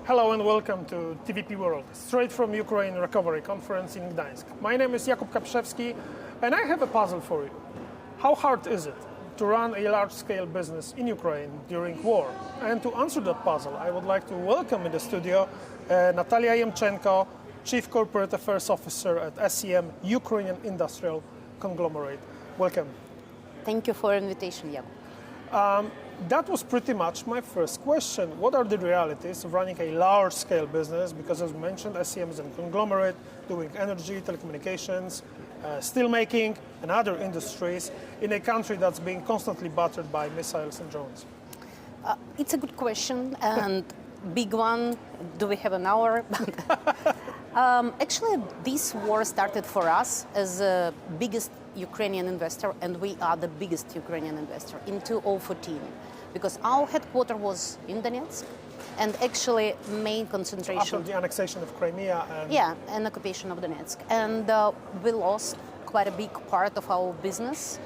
Hello and welcome to TVP World, straight from Ukraine Recovery Conference in Gdańsk. My name is Jakub Kapiszewski and I have a puzzle for you. How hard is it to run a large-scale business in Ukraine during war? And to answer that puzzle, I would like to welcome in the studio Natalia Yemchenko, Chief Corporate Affairs Officer at SEM, Ukrainian Industrial Conglomerate. Welcome. Thank you for the invitation, Jakub. That was pretty much my first question. What are the realities of running a large-scale business? Because as mentioned, SEM is a conglomerate doing energy, telecommunications, steelmaking, and other industries in a country that's being constantly battered by missiles and drones. It's a good question and big one. Do we have an hour? Actually, this war started for us as the biggest Ukrainian investor, and we are the biggest Ukrainian investor in 2014, because our headquarters was in Donetsk, and actually main concentration after the annexation of Crimea and occupation of Donetsk, and we lost quite a big part of our business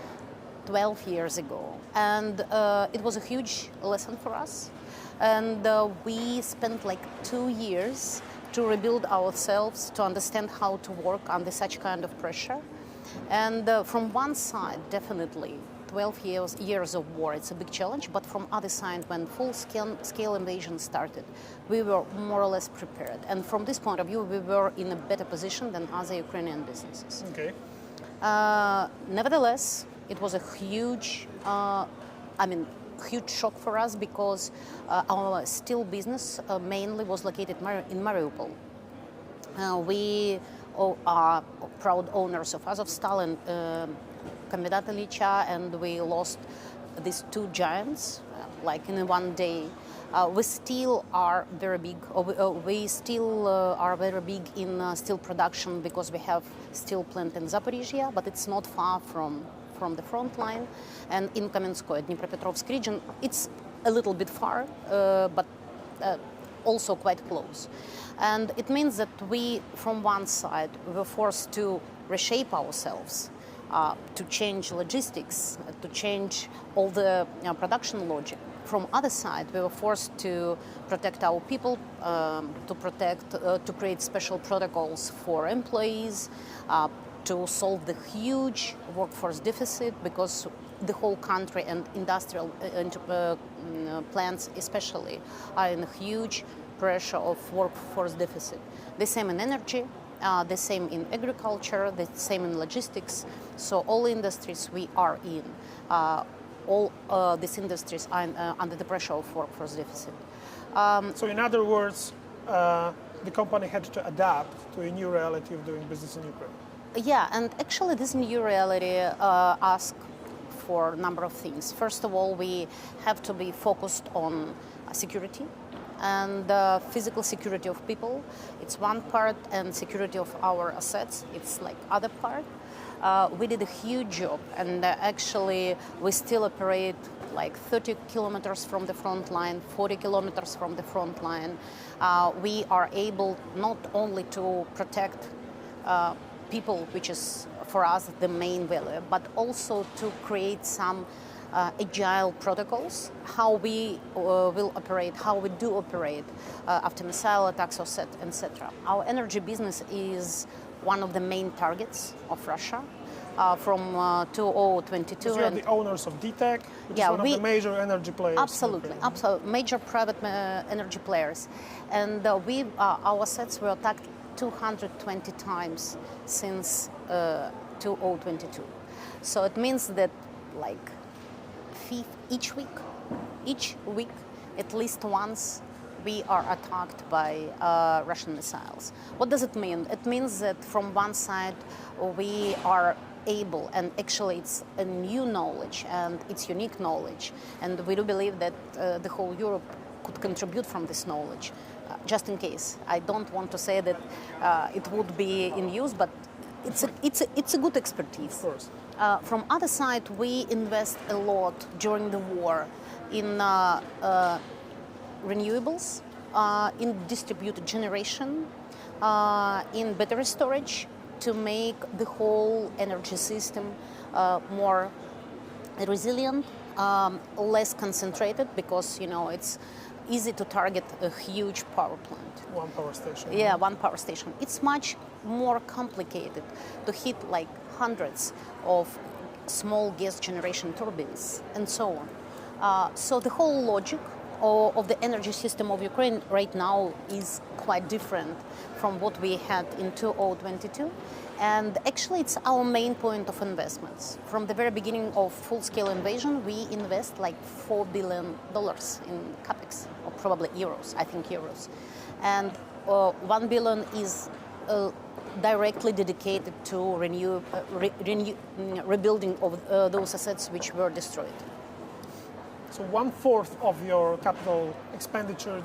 12 years ago, and it was a huge lesson for us, and we spent like 2 years to rebuild ourselves, to understand how to work under such kind of pressure. And from one side, definitely, 12 years of war, it's a big challenge, but from other side, when full-scale invasion started, we were more or less prepared. And from this point of view, we were in a better position than other Ukrainian businesses. Okay. Nevertheless, it was a huge, huge shock for us, because our steel business mainly was located in Mariupol. We are proud owners of Azovstal and Kombinat Ilyicha, and we lost these two giants like in one day. We still are very big. We still are very big in steel production, because we have steel plant in Zaporizhia, but it's not far from the front line. And in Kamenskoye, Dnipropetrovsk region, it's a little bit far, but also quite close. And it means that we, from one side, were forced to reshape ourselves, to change logistics, to change all the production logic. From other side, we were forced to protect our people, to create special protocols for employees, to solve the huge workforce deficit, because the whole country and industrial plants especially are in a huge pressure of workforce deficit. The same in energy, the same in agriculture, the same in logistics. So all industries we are in, all these industries are under the pressure of workforce deficit. So in other words, the company had to adapt to a new reality of doing business in Ukraine. Yeah, and actually this new reality asks for a number of things. First of all, we have to be focused on security and physical security of people. It's one part, and security of our assets, it's like other part. We did a huge job, and actually we still operate like 30 kilometers from the front line, 40 kilometers from the front line. We are able not only to protect people, which is for us the main value, but also to create some agile protocols, how we will operate, how we do operate after missile attacks, etc. Our energy business is one of the main targets of Russia from 2022. You are the owners of DTEC, which is one of the major energy players. Absolutely, major private energy players. And our assets were attacked 220 times since 2022. So it means that each week, at least once, we are attacked by Russian missiles. What does it mean? It means that from one side we are able, and actually it's a new knowledge and it's unique knowledge, and we do believe that the whole Europe could contribute from this knowledge. Just in case, I don't want to say that it would be in use, but it's a good expertise. Of course. From other side, we invest a lot during the war in renewables, in distributed generation, in battery storage, to make the whole energy system more resilient, less concentrated, because it's easy to target a huge power plant. One power station. Yeah, one power station. It's much more complicated to hit like hundreds of small gas generation turbines and so on. So the whole logic of the energy system of Ukraine right now is quite different from what we had in 2022. And actually, it's our main point of investments. From the very beginning of full-scale invasion, we invest like $4 billion in capex, or probably euros, I think euros. And 1 billion is directly dedicated to rebuilding of those assets which were destroyed. So 1/4 of your capital expenditure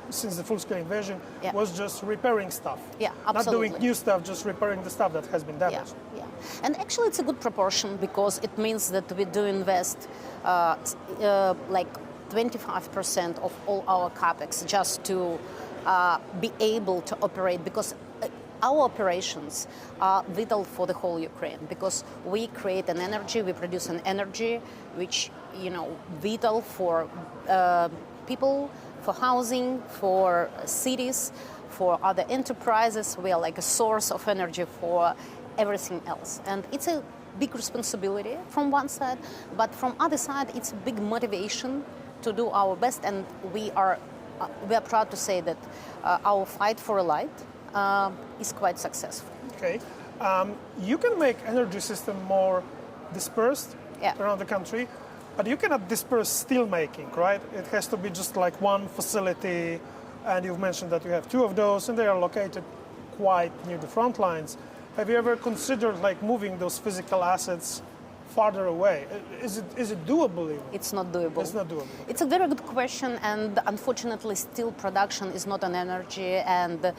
since the full-scale invasion was just repairing stuff. Yeah, absolutely. Not doing new stuff, just repairing the stuff that has been damaged. Yeah. And actually it's a good proportion because it means that we do invest like 25% of all our capex just to be able to operate, because our operations are vital for the whole Ukraine, because we create an energy, we produce an energy which, vital for people, for housing, for cities, for other enterprises. We are like a source of energy for everything else. And it's a big responsibility from one side, but from other side, it's a big motivation to do our best. And we are proud to say that our fight for a light is quite successful. Okay. You can make energy system more dispersed around the country, but you cannot disperse steel making, right? It has to be just like one facility, and you've mentioned that you have 2 of those, and they are located quite near the front lines. Have you ever considered like moving those physical assets farther away? Is it doable even? It's not doable. It's not doable. It's a very good question, and unfortunately steel production is not an energy, and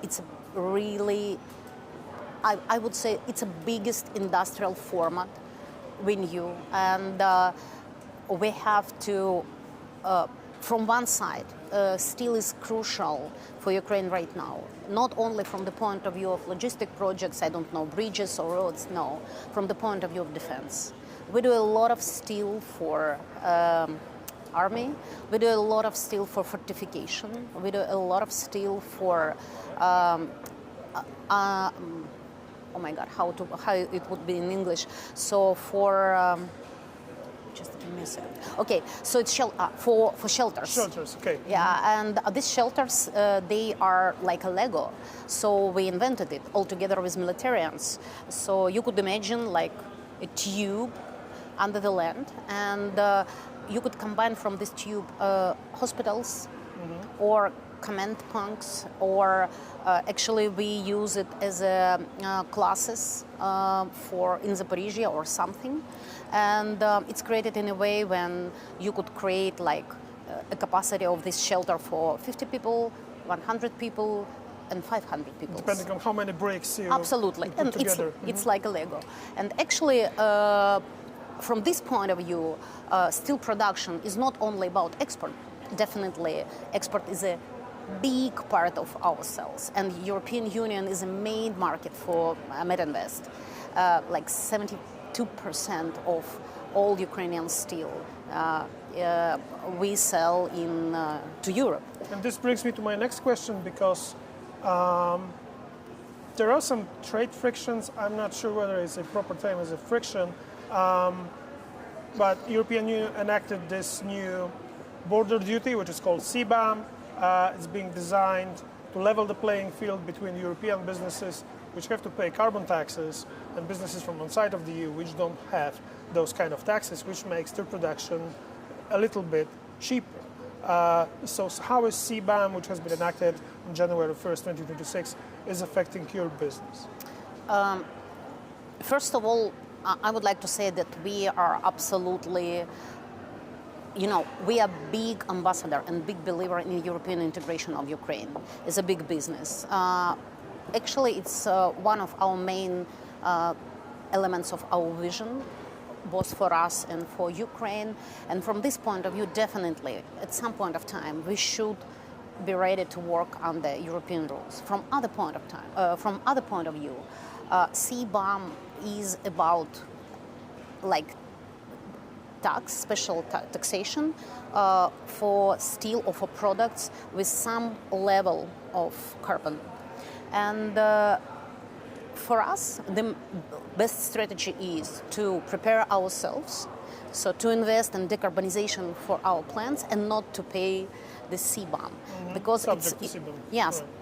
it's really, I would say it's the biggest industrial format we knew, and we have to, from one side, steel is crucial for Ukraine right now, not only from the point of view of logistic projects, I don't know, bridges or roads, no, from the point of view of defense. We do a lot of steel for army, we do a lot of steel for fortification, we do a lot of steel for oh my God, how it would be in English. So for, just give me a second. Okay, so it's for shelters. Shelters, okay. Yeah, and these shelters, they are like a Lego. So we invented it all together with militarians. So you could imagine like a tube under the land, and you could combine from this tube hospitals or command punks, or actually we use it as classes for in Zaporizhia or something, and it's created in a way when you could create like a capacity of this shelter for 50 people, 100 people, and 500 people. Depending on how many bricks you absolutely, put and together. It's like a Lego. And actually, from this point of view, steel production is not only about export. Definitely, export is a big part of our sales, and the European Union is a main market for Medinvest. Like 72% of all Ukrainian steel we sell to Europe. And this brings me to my next question, because there are some trade frictions. I'm not sure whether it's a proper term as a friction, but European Union enacted this new border duty, which is called CBAM. It's being designed to level the playing field between European businesses, which have to pay carbon taxes, and businesses from outside of the EU, which don't have those kind of taxes, which makes steel production a little bit cheaper. So how is CBAM, which has been enacted on January 1st, 2026, is affecting your business? First of all, I would like to say that we are absolutely, we are big ambassador and big believer in European integration of Ukraine. It's a big business. Actually, it's one of our main elements of our vision, both for us and for Ukraine. And from this point of view, definitely, at some point of time, we should be ready to work on the European rules. From other point of view, CBAM is about like tax, special taxation for steel or for products with some level of carbon. And for us, the best strategy is to prepare ourselves, so to invest in decarbonization for our plants and not to pay the CBAM, because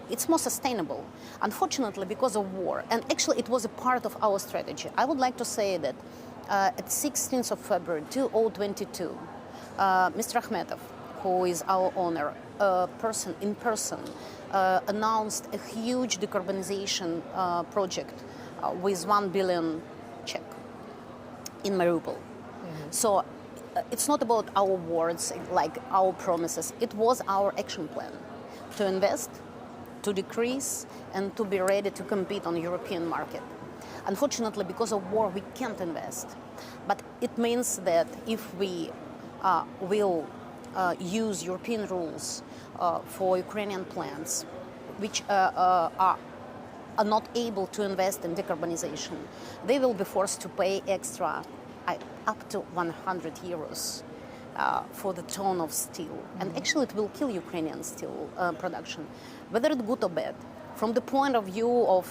it's more sustainable. Unfortunately, because of war, and actually it was a part of our strategy. I would like to say that at 16th of February 2022, Mr. Akhmetov, who is our owner, in person, announced a huge decarbonization project with 1 billion check in Mariupol. So it's not about our words, like our promises. It was our action plan to invest, to decrease, and to be ready to compete on the European market. Unfortunately, because of war, we can't invest. But it means that if we will use European rules for Ukrainian plants, which are not able to invest in decarbonization, they will be forced to pay extra up to 100 euros for the ton of steel. And actually it will kill Ukrainian steel production. Whether it's good or bad, from the point of view of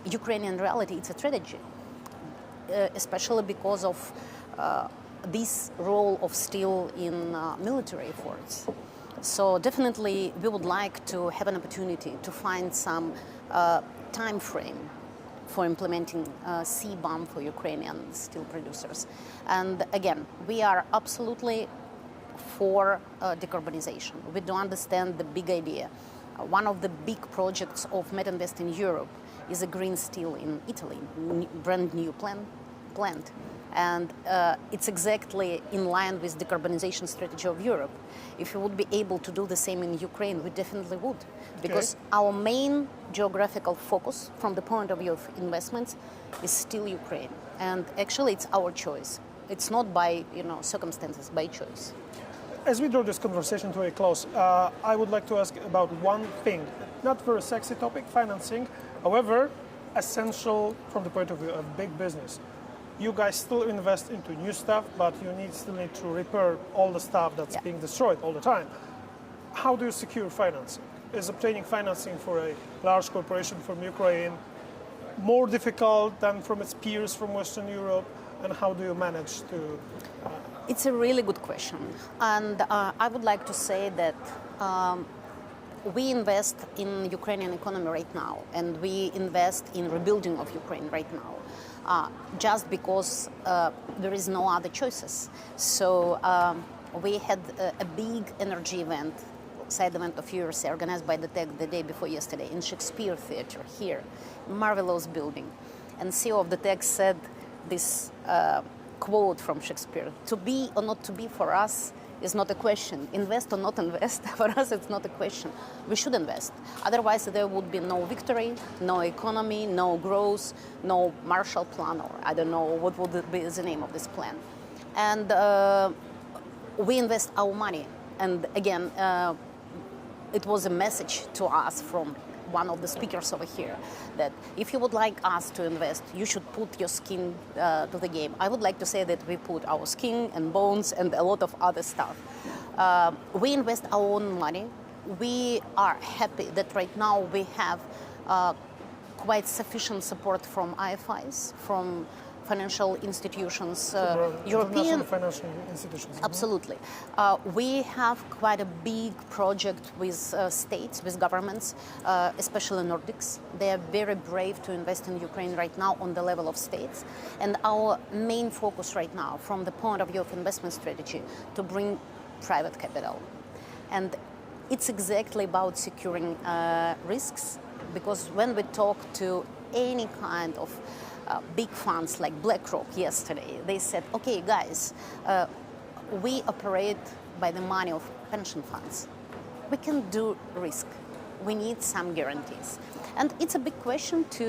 Ukrainian reality, it's a tragedy, especially because of this role of steel in military efforts. So definitely we would like to have an opportunity to find some time frame for implementing CBAM for Ukrainian steel producers. And again, we are absolutely for decarbonization. We do understand the big idea. One of the big projects of Metinvest in Europe is a green steel in Italy, brand new plant. And it's exactly in line with decarbonization strategy of Europe. If we would be able to do the same in Ukraine, we definitely would. Because our main geographical focus from the point of view of investments is still Ukraine. And actually it's our choice. It's not by circumstances, by choice. As we draw this conversation to a close, I would like to ask about one thing. Not very sexy topic, financing. However, essential from the point of view of big business. You guys still invest into new stuff, but you still need to repair all the stuff that's being destroyed all the time. How do you secure financing? Is obtaining financing for a large corporation from Ukraine more difficult than from its peers from Western Europe? And how do you manage to... It's a really good question. And I would like to say that we invest in Ukrainian economy right now, and we invest in rebuilding of Ukraine right now. Just because there is no other choices. So we had a big energy event, side event of USA, organized by the TEC the day before yesterday in Shakespeare Theatre here, marvelous building. And CEO of the TEC said this quote from Shakespeare: "To be or not to be for us is not a question. Invest or not invest, for us it's not a question. We should invest. Otherwise there would be no victory, no economy, no growth, no Marshall Plan, or I don't know what would be the name of this plan." And we invest our money. And again, it was a message to us from one of the speakers over here, that if you would like us to invest, you should put your skin to the game. I would like to say that we put our skin and bones and a lot of other stuff. We invest our own money. We are happy that right now we have quite sufficient support from IFIs, from financial institutions, European financial institutions. Absolutely. We have quite a big project with states, with governments, especially Nordics. They are very brave to invest in Ukraine right now on the level of states. And our main focus right now, from the point of view of investment strategy, to bring private capital. And it's exactly about securing risks, because when we talk to any kind of big funds like BlackRock yesterday, they said, okay, guys, we operate by the money of pension funds. We can do risk. We need some guarantees. And it's a big question to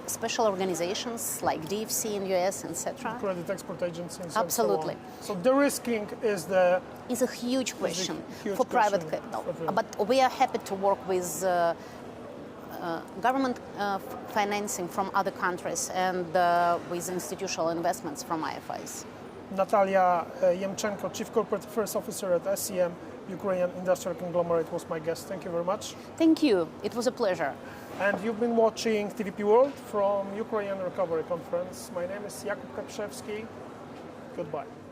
special organizations like DFC in US, etc. Credit export agencies. Absolutely. So the risking is a huge question for private capital. But we are happy to work with government financing from other countries and with institutional investments from IFIs. Natalia Yemchenko, Chief Corporate Affairs Officer at SEM, Ukrainian Industrial Conglomerate, was my guest. Thank you very much. Thank you. It was a pleasure. And you've been watching TVP World from Ukrainian Recovery Conference. My name is Jakub Kapiszewski. Goodbye.